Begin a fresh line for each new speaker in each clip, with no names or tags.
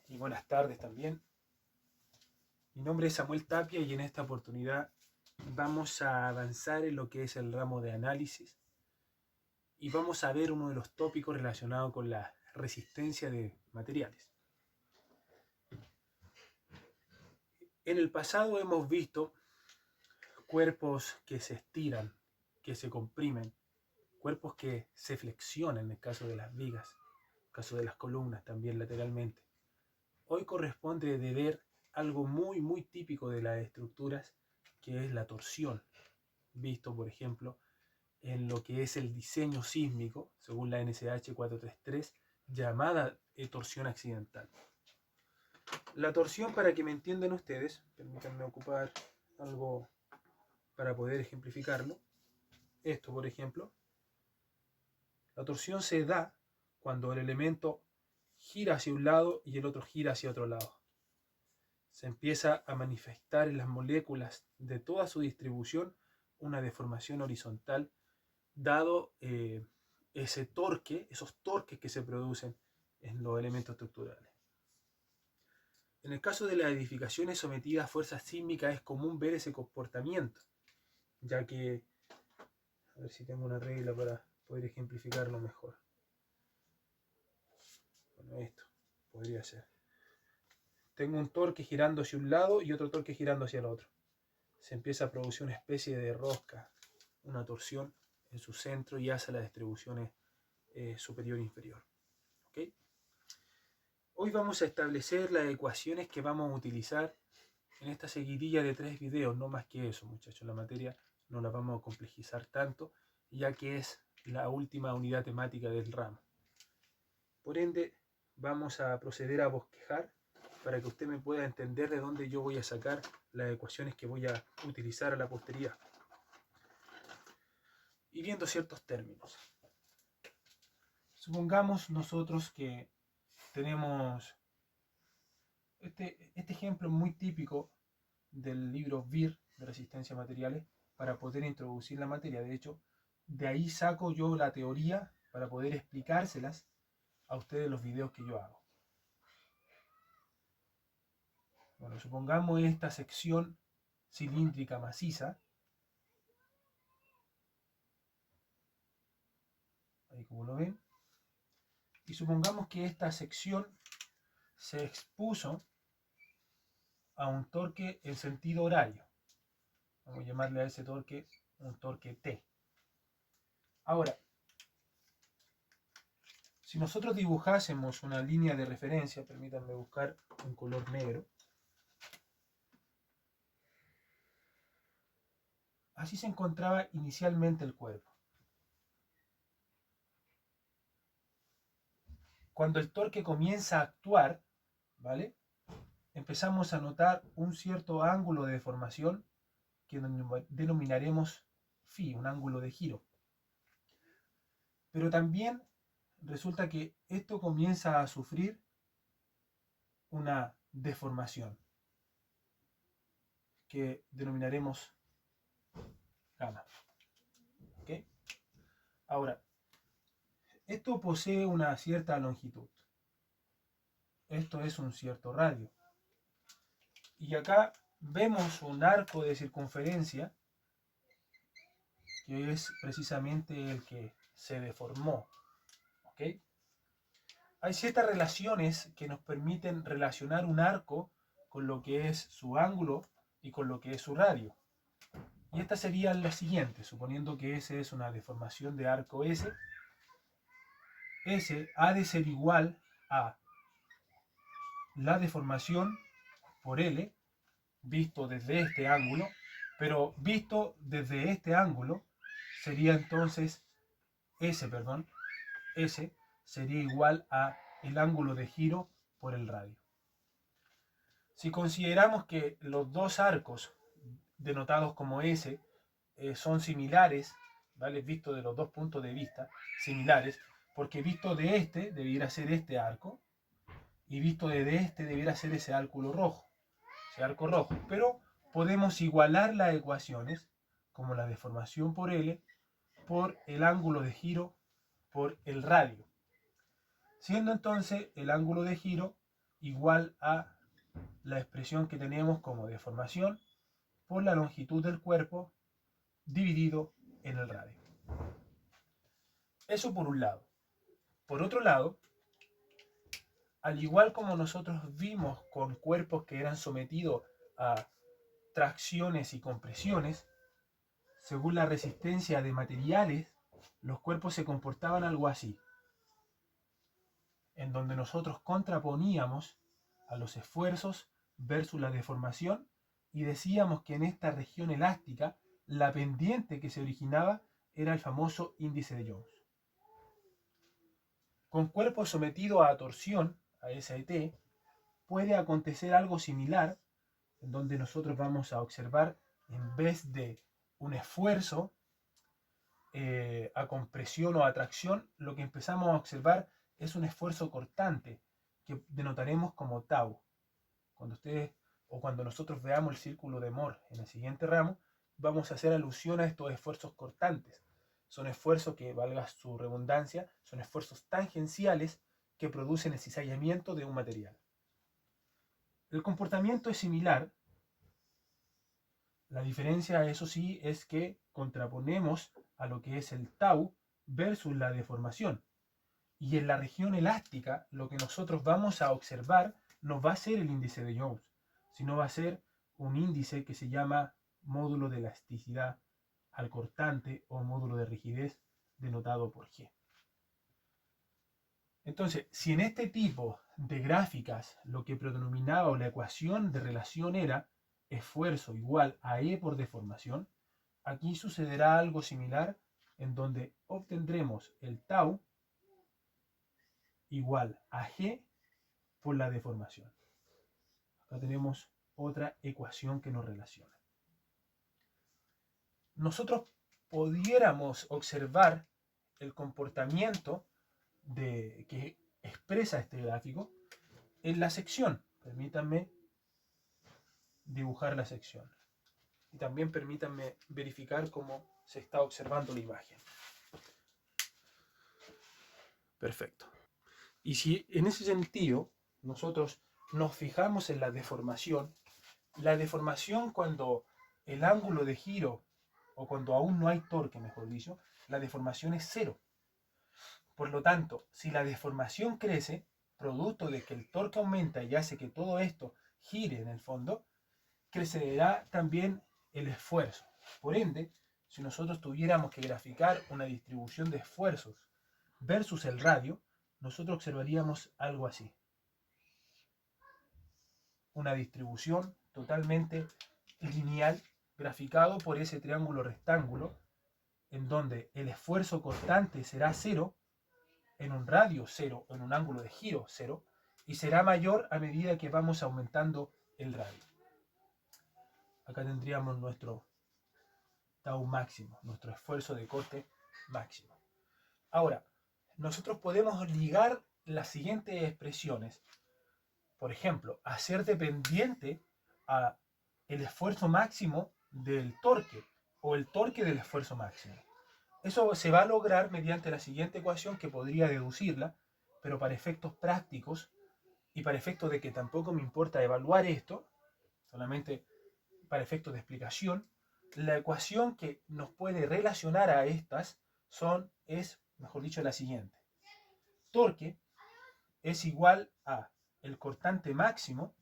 y buenas tardes también. Mi nombre es Samuel Tapia y en esta oportunidad vamos a avanzar en lo que es el ramo de análisis y vamos a ver uno de los tópicos relacionados con la resistencia de materiales. En el pasado hemos visto cuerpos que se estiran, que se comprimen, cuerpos que se flexionan en el caso de las vigas, en el caso de las columnas también lateralmente. Hoy corresponde de ver algo muy típico de las estructuras, que es la torsión, visto por ejemplo en lo que es el diseño sísmico, según la NSH 433, llamada torsión accidental. La torsión, para que me entiendan ustedes, permítanme ocupar algo para poder ejemplificarlo. Esto, por ejemplo, la torsión se da cuando el elemento gira hacia un lado y el otro gira hacia otro lado. Se empieza a manifestar en las moléculas de toda su distribución una deformación horizontal, dado ese torque, esos torques que se producen en los elementos estructurales. En el caso de las edificaciones sometidas a fuerzas sísmicas es común ver ese comportamiento, ya que, a ver si tengo una regla para poder ejemplificarlo mejor. Bueno, esto podría ser. Tengo un torque girando hacia un lado y otro torque girando hacia el otro. Se empieza a producir una especie de rosca, una torsión en su centro y hace las distribuciones superior e inferior. ¿Okay? Hoy vamos a establecer las ecuaciones que vamos a utilizar en esta seguidilla de 3 videos, no más que eso, muchachos. La materia no la vamos a complejizar tanto, ya que es la última unidad temática del ramo. Por ende, vamos a proceder a bosquejar para que usted me pueda entender de dónde yo voy a sacar las ecuaciones que voy a utilizar a la posteridad. Y viendo ciertos términos. Supongamos nosotros que tenemos este ejemplo muy típico del libro VIR de resistencia a materiales para poder introducir la materia. De hecho, de ahí saco yo la teoría para poder explicárselas a ustedes los videos que yo hago. Bueno, supongamos esta sección cilíndrica maciza, ahí como lo ven, y supongamos que esta sección se expuso a un torque en sentido horario. Vamos a llamarle a ese torque un torque T. Ahora, si nosotros dibujásemos una línea de referencia, permítanme buscar un color negro. Así se encontraba inicialmente el cuerpo. Cuando el torque comienza a actuar, ¿vale? Empezamos a notar un cierto ángulo de deformación que denominaremos phi, un ángulo de giro. Pero también resulta que esto comienza a sufrir una deformación que denominaremos gamma. ¿Okay? Ahora, esto posee una cierta longitud. Esto es un cierto radio. Y acá vemos un arco de circunferencia que es precisamente el que se deformó. ¿Okay? Hay ciertas relaciones que nos permiten relacionar un arco con lo que es su ángulo y con lo que es su radio. Y estas serían las siguientes, suponiendo que S es una deformación de arco S. S ha de ser igual a la deformación por L, visto desde este ángulo, pero visto desde este ángulo sería entonces S sería igual a el ángulo de giro por el radio. Si consideramos que los dos arcos denotados como S son similares, ¿vale? Visto de los dos puntos de vista, similares, porque visto de este debiera ser este arco y visto de este debiera ser ese arco rojo, pero podemos igualar las ecuaciones como la deformación por L por el ángulo de giro por el radio, siendo entonces el ángulo de giro igual a la expresión que tenemos como deformación por la longitud del cuerpo dividido en el radio. Eso por un lado. Por otro lado, al igual como nosotros vimos con cuerpos que eran sometidos a tracciones y compresiones, según la resistencia de materiales, los cuerpos se comportaban algo así, en donde nosotros contraponíamos a los esfuerzos versus la deformación y decíamos que en esta región elástica la pendiente que se originaba era el famoso índice de Jones. Con cuerpos sometidos a torsión, a SAT, puede acontecer algo similar, en donde nosotros vamos a observar, en vez de un esfuerzo a compresión o atracción, lo que empezamos a observar es un esfuerzo cortante, que denotaremos como tau. Cuando ustedes o cuando nosotros veamos el círculo de Mohr en el siguiente ramo, vamos a hacer alusión a estos esfuerzos cortantes. Son esfuerzos que, valga su redundancia, son esfuerzos tangenciales que producen el cizallamiento de un material. El comportamiento es similar. La diferencia, eso sí, es que contraponemos a lo que es el tau versus la deformación. Y en la región elástica, lo que nosotros vamos a observar no va a ser el índice de Jones, sino va a ser un índice que se llama módulo de elasticidad al cortante o módulo de rigidez denotado por G. Entonces, si en este tipo de gráficas lo que predominaba o la ecuación de relación era esfuerzo igual a E por deformación, aquí sucederá algo similar en donde obtendremos el tau igual a G por la deformación. Acá tenemos otra ecuación que nos relaciona. Nosotros pudiéramos observar el comportamiento que expresa este gráfico en la sección. Permítanme dibujar la sección. Y también permítanme verificar cómo se está observando la imagen. Perfecto. Y si en ese sentido nosotros nos fijamos en la deformación cuando el ángulo de giro, o cuando aún no hay torque, mejor dicho, la deformación es cero. Por lo tanto, si la deformación crece, producto de que el torque aumenta y hace que todo esto gire en el fondo, crecerá también el esfuerzo. Por ende, si nosotros tuviéramos que graficar una distribución de esfuerzos versus el radio, nosotros observaríamos algo así. Una distribución totalmente lineal graficado por ese triángulo rectángulo, en donde el esfuerzo cortante será cero, en un radio cero, en un ángulo de giro cero, y será mayor a medida que vamos aumentando el radio. Acá tendríamos nuestro tau máximo, nuestro esfuerzo de corte máximo. Ahora, nosotros podemos ligar las siguientes expresiones. Por ejemplo, hacer dependiente a el esfuerzo máximo del torque o el torque del esfuerzo máximo. Eso se va a lograr mediante la siguiente ecuación, que podría deducirla, pero para efectos prácticos y para efectos de que tampoco me importa evaluar esto, solamente para efectos de explicación, la ecuación que nos puede relacionar a estas es, mejor dicho, la siguiente. Torque es igual a el cortante máximo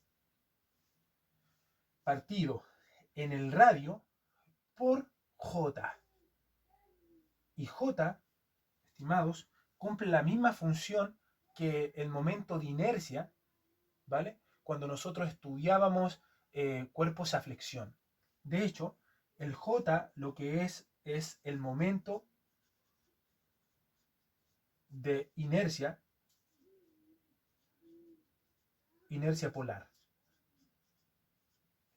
partido en el radio por J. Y J, estimados, cumple la misma función que el momento de inercia, ¿vale? Cuando nosotros estudiábamos cuerpos a flexión. De hecho, el J lo que es el momento de inercia polar.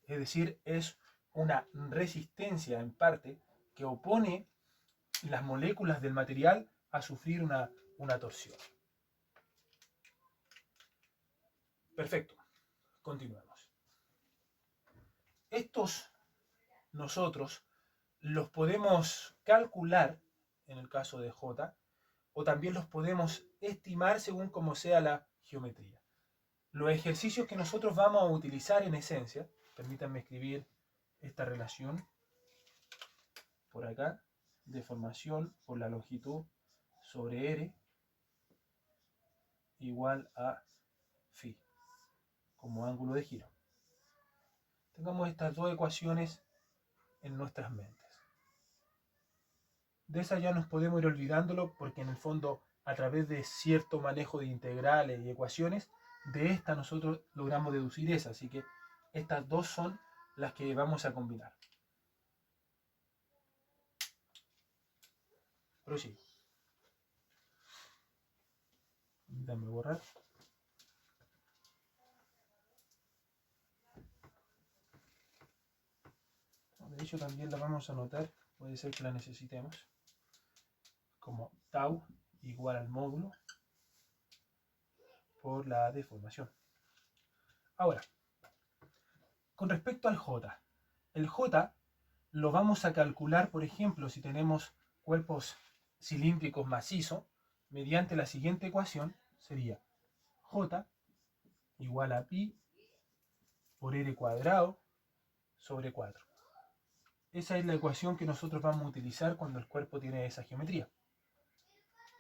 Es decir, es una resistencia en parte que opone las moléculas del material a sufrir una torsión. Perfecto, continuemos. Estos nosotros los podemos calcular en el caso de J, o también los podemos estimar según como sea la geometría. Los ejercicios que nosotros vamos a utilizar en esencia, permítanme escribir esta relación por acá, deformación por la longitud sobre R igual a phi, como ángulo de giro. Tengamos estas dos ecuaciones en nuestras mentes. De esa ya nos podemos ir olvidándolo porque en el fondo, a través de cierto manejo de integrales y ecuaciones, de esta nosotros logramos deducir esa. Así que estas dos son las que vamos a combinar. Prosigo. Dame borrar. De hecho también la vamos a anotar, puede ser que la necesitemos, como tau igual al módulo por la deformación. Ahora, con respecto al J, el J lo vamos a calcular, por ejemplo, si tenemos cuerpos cilíndricos macizos, mediante la siguiente ecuación, sería J igual a pi por R cuadrado sobre 4. Esa es la ecuación que nosotros vamos a utilizar cuando el cuerpo tiene esa geometría.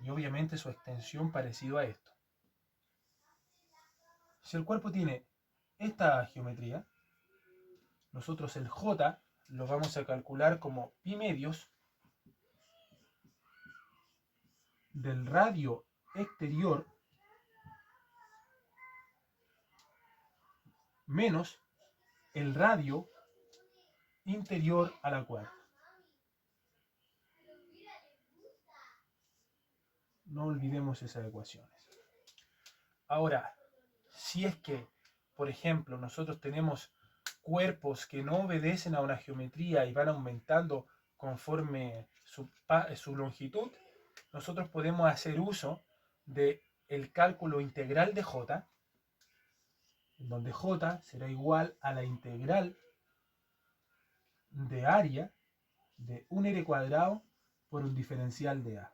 Y obviamente su extensión parecido a esto. Si el cuerpo tiene esta geometría, nosotros el J lo vamos a calcular como pi medios del radio exterior menos el radio interior a la cuarta. No olvidemos esas ecuaciones. Ahora, si es que, por ejemplo, nosotros tenemos cuerpos que no obedecen a una geometría y van aumentando conforme su longitud, nosotros podemos hacer uso del cálculo integral de J, en donde J será igual a la integral de área de un R cuadrado por un diferencial de A.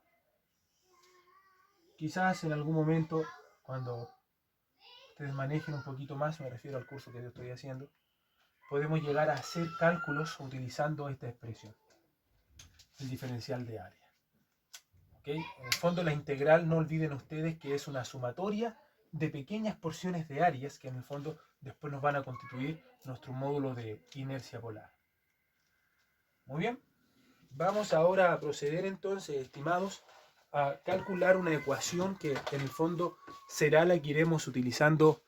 Quizás en algún momento, cuando ustedes manejen un poquito más, me refiero al curso que yo estoy haciendo, podemos llegar a hacer cálculos utilizando esta expresión, el diferencial de área. ¿Okay? En el fondo la integral, no olviden ustedes que es una sumatoria de pequeñas porciones de áreas que en el fondo después nos van a constituir nuestro módulo de inercia polar. Muy bien, vamos ahora a proceder entonces, estimados, a calcular una ecuación que en el fondo será la que iremos utilizando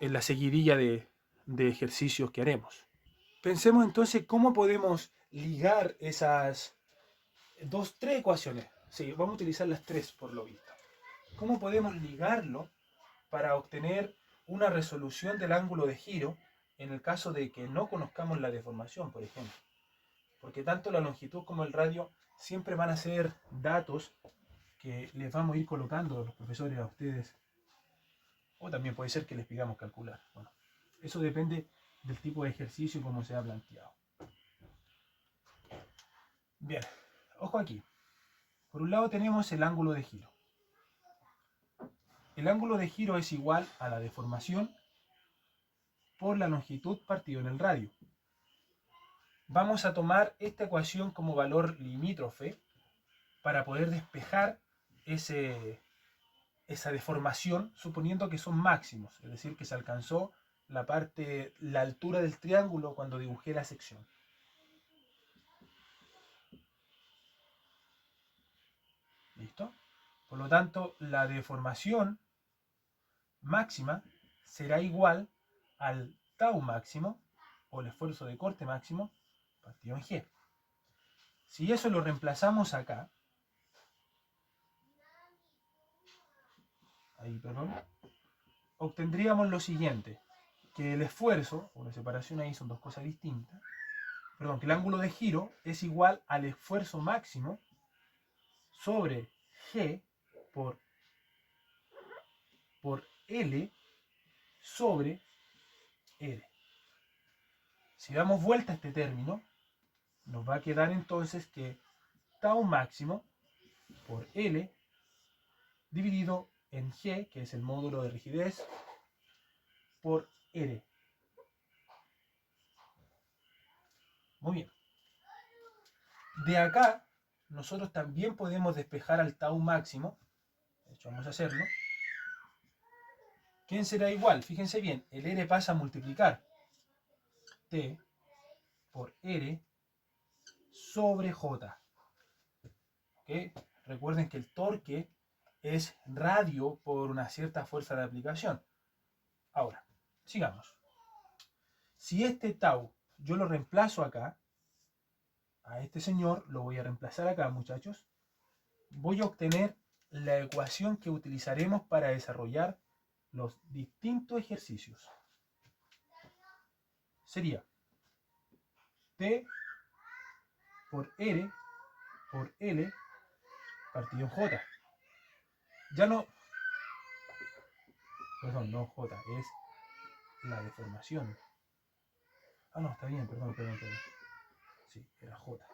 en la seguidilla de ejercicios que haremos. Pensemos entonces cómo podemos ligar esas tres ecuaciones. Sí, vamos a utilizar las tres por lo visto. ¿Cómo podemos ligarlo para obtener una resolución del ángulo de giro en el caso de que no conozcamos la deformación, por ejemplo? Porque tanto la longitud como el radio siempre van a ser datos que les vamos a ir colocando los profesores a ustedes. O también puede ser que les pidamos calcular. Bueno, eso depende del tipo de ejercicio y cómo se ha planteado. Bien, ojo aquí. Por un lado tenemos el ángulo de giro. El ángulo de giro es igual a la deformación por la longitud partido en el radio. Vamos a tomar esta ecuación como valor limítrofe para poder despejar esa deformación, suponiendo que son máximos, es decir, que se alcanzó la altura del triángulo cuando dibujé la sección. ¿Listo? Por lo tanto, la deformación máxima será igual al tau máximo, o el esfuerzo de corte máximo, partido en G. Si eso lo reemplazamos acá, obtendríamos lo siguiente, que el esfuerzo, o la separación ahí son dos cosas distintas, que el ángulo de giro es igual al esfuerzo máximo sobre G por L sobre R. Si damos vuelta a este término, nos va a quedar entonces que tau máximo por L dividido en G, que es el módulo de rigidez, por R. Muy bien. De acá, nosotros también podemos despejar al tau máximo. De hecho, vamos a hacerlo. ¿Quién será igual? Fíjense bien, el R pasa a multiplicar T por R sobre J. ¿Okay? Recuerden que el torque es radio por una cierta fuerza de aplicación. Ahora, sigamos. Si este tau yo lo reemplazo acá, a este señor lo voy a reemplazar acá, muchachos, voy a obtener la ecuación que utilizaremos para desarrollar los distintos ejercicios. Sería T por R por L partido en J. Ya no, perdón, no J, es la deformación. Ah, no, está bien, perdón. Sí, era J.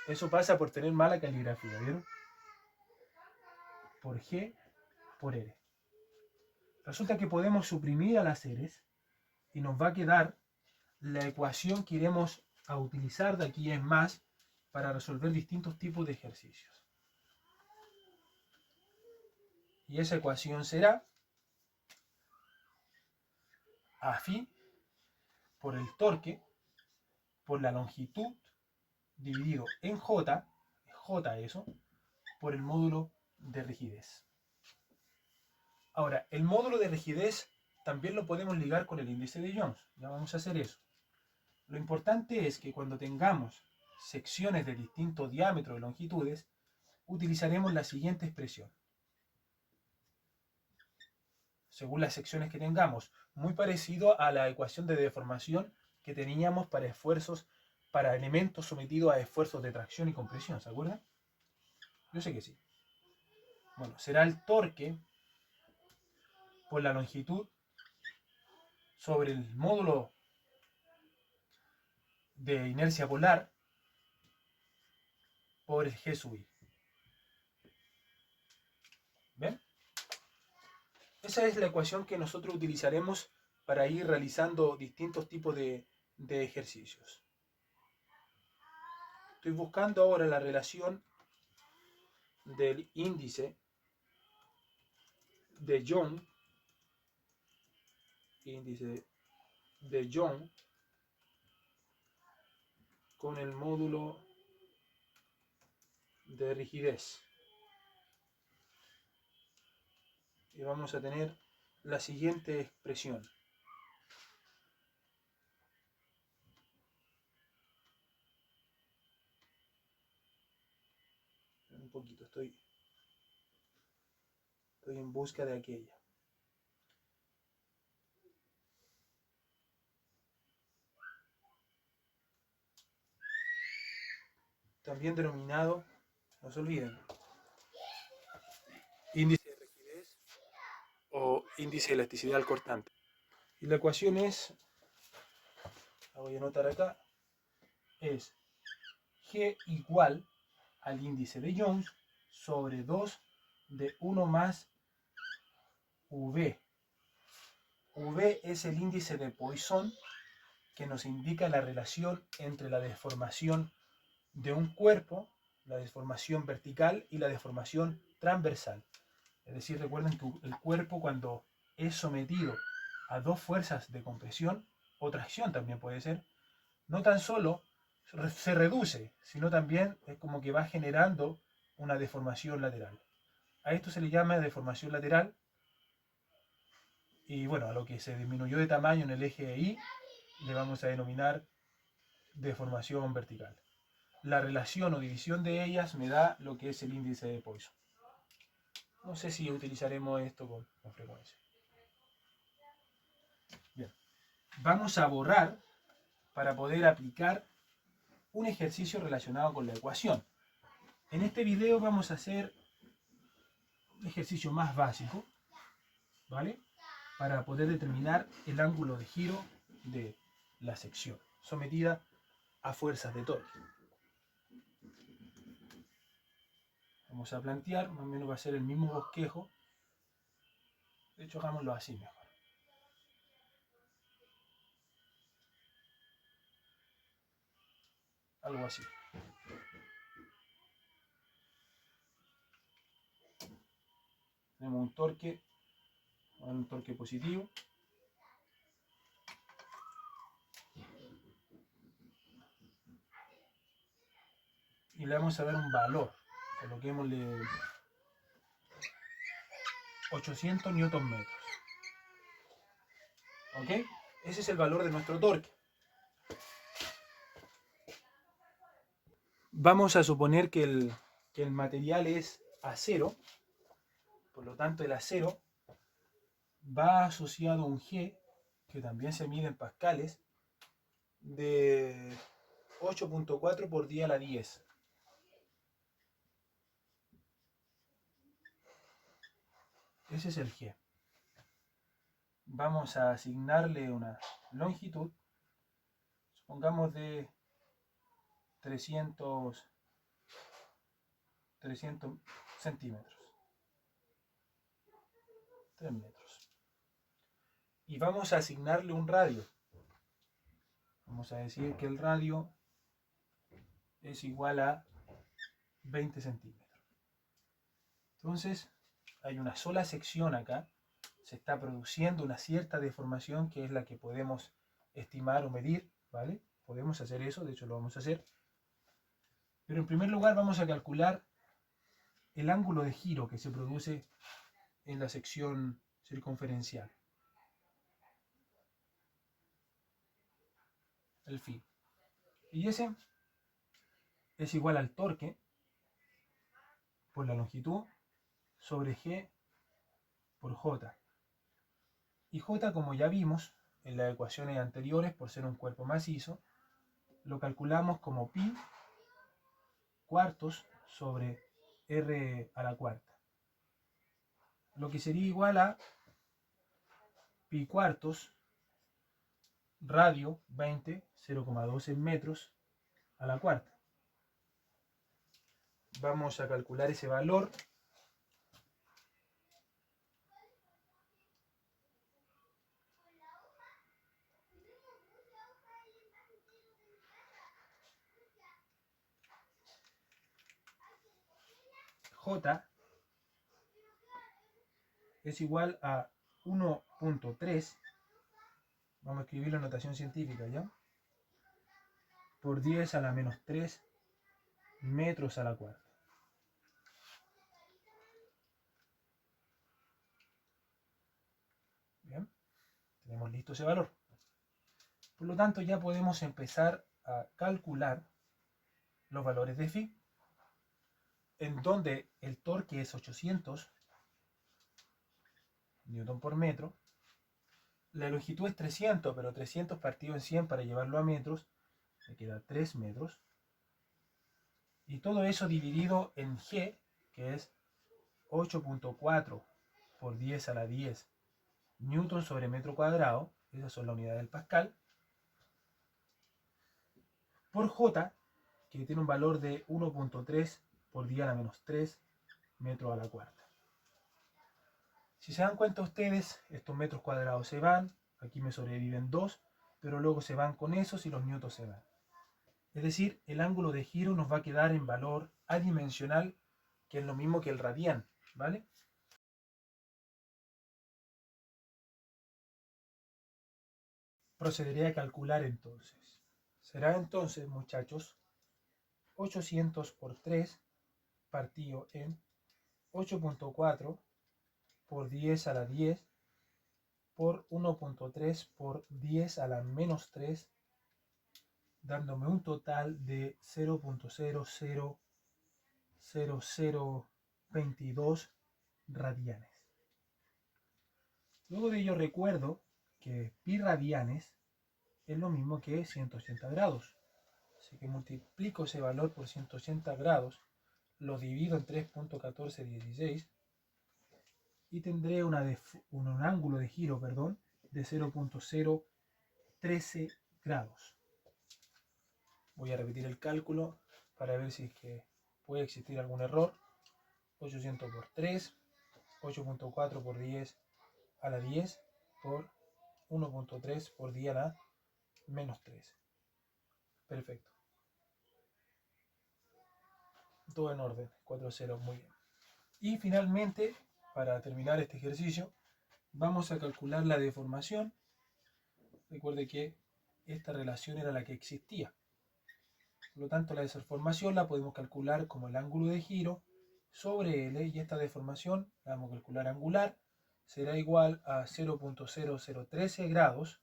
Eso pasa por tener mala caligrafía, ¿vieron? Por G, por R. Resulta que podemos suprimir a las R's y nos va a quedar la ecuación que iremos a utilizar de aquí en más para resolver distintos tipos de ejercicios. Y esa ecuación será A phi por el torque por la longitud dividido en J, J eso, por el módulo de rigidez. Ahora, el módulo de rigidez también lo podemos ligar con el índice de Jones. Ya vamos a hacer eso. Lo importante es que cuando tengamos secciones de distinto diámetro y longitudes, utilizaremos la siguiente expresión. Según las secciones que tengamos, muy parecido a la ecuación de deformación que teníamos para esfuerzos, para elementos sometidos a esfuerzos de tracción y compresión, ¿se acuerdan? Yo sé que sí. Bueno, será el torque por la longitud sobre el módulo de inercia polar por el G sub I. ¿Ven? Esa es la ecuación que nosotros utilizaremos para ir realizando distintos tipos de ejercicios. Estoy buscando ahora la relación del índice de Young, con el módulo de rigidez. Y vamos a tener la siguiente expresión. Un poquito, estoy en busca de aquella. También denominado, no se olviden, índice de rigidez o índice de elasticidad cortante. Y la ecuación es, la voy a anotar acá, es G igual al índice de Jones sobre 2 de 1 más V. V es el índice de Poisson que nos indica la relación entre la deformación de un cuerpo, la deformación vertical y la deformación transversal. Es decir, recuerden que el cuerpo cuando es sometido a dos fuerzas de compresión o tracción también puede ser, no tan solo se reduce, sino también es como que va generando una deformación lateral. A esto se le llama deformación lateral y bueno, a lo que se disminuyó de tamaño en el eje Y le vamos a denominar deformación vertical. La relación o división de ellas me da lo que es el índice de Poisson. No sé si utilizaremos esto con frecuencia. Bien, vamos a borrar para poder aplicar un ejercicio relacionado con la ecuación. En este video vamos a hacer un ejercicio más básico, ¿vale? Para poder determinar el ángulo de giro de la sección sometida a fuerzas de torque. Vamos a plantear, más o menos va a ser el mismo bosquejo. De hecho, hagámoslo así mejor. algo así. Tenemos un torque positivo. Y le vamos a dar un valor. Coloquémosle 800 newton metros. ¿Ok? Ese es el valor de nuestro torque. Vamos a suponer que el material es acero. Por lo tanto, el acero va asociado a un G, que también se mide en pascales, de 8.4 por 10 a la 10. Ese es el G. Vamos a asignarle una longitud, supongamos de 300 centímetros, 3 metros. Y vamos a asignarle un radio. Vamos a decir que el radio es igual a 20 centímetros. Entonces, hay una sola sección acá. Se está produciendo una cierta deformación que es la que podemos estimar o medir, ¿vale? Podemos hacer eso, de hecho lo vamos a hacer. Pero en primer lugar vamos a calcular el ángulo de giro que se produce en la sección circunferencial. El phi. Y ese es igual al torque por la longitud sobre G por J. Y J, como ya vimos en las ecuaciones anteriores, por ser un cuerpo macizo, lo calculamos como pi cuartos sobre R a la cuarta. Lo que sería igual a pi cuartos radio 20, 0,12 metros a la cuarta. Vamos a calcular ese valor. J es igual a 1.3, vamos a escribir la notación científica ya, por 10 a la menos 3 metros a la cuarta. Bien, tenemos listo ese valor. Por lo tanto, ya podemos empezar a calcular los valores de phi, en donde el torque es 800 newton por metro, la longitud es 300, pero 300 partido en 100 para llevarlo a metros, me queda 3 metros, y todo eso dividido en G, que es 8.4 por 10 a la 10 newton sobre metro cuadrado, esas son las unidades del pascal, por J, que tiene un valor de 1.3 por 10 a la menos 3 metros a la cuarta. Si se dan cuenta ustedes, estos metros cuadrados se van, aquí me sobreviven 2, pero luego se van con esos y los newtons se van. Es decir, el ángulo de giro nos va a quedar en valor adimensional, que es lo mismo que el radián, ¿vale? Procederé a calcular entonces. Será entonces, muchachos, 800 por 3 partido en 8.4 por 10 a la 10 por 1.3 por 10 a la menos 3, dándome un total de 0.000022 radianes. Luego de ello recuerdo que pi radianes es lo mismo que 180 grados. Así que multiplico ese valor por 180 grados, lo divido en 3.1416 y tendré un ángulo de giro, de 0.013 grados. Voy a repetir el cálculo para ver si es que puede existir algún error. 800 por 3, 8.4 por 10 a la 10 por 1.3 por 10 a la menos 3. Perfecto. todo en orden, 4 ceros, muy bien. Y finalmente, para terminar este ejercicio, vamos a calcular la deformación. Recuerde que esta relación era la que existía. Por lo tanto, la deformación la podemos calcular como el ángulo de giro sobre L, y esta deformación la vamos a calcular angular, será igual a 0.0013 grados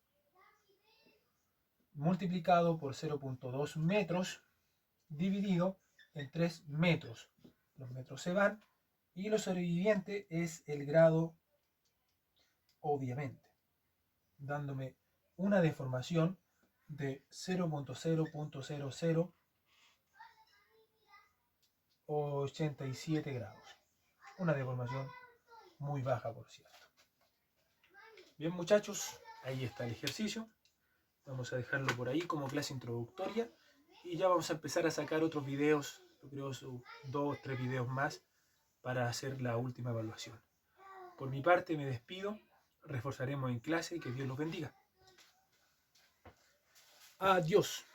multiplicado por 0.2 metros dividido en 3 metros. Los metros se van y lo sobreviviente es el grado, obviamente, dándome una deformación de 0.0087 grados. Una deformación muy baja, por cierto. Bien, muchachos, ahí está el ejercicio. Vamos a dejarlo por ahí como clase introductoria y ya vamos a empezar a sacar otros videos, yo creo 2 o 3 videos más para hacer la última evaluación. Por mi parte me despido, reforzaremos en clase y que Dios los bendiga. Adiós.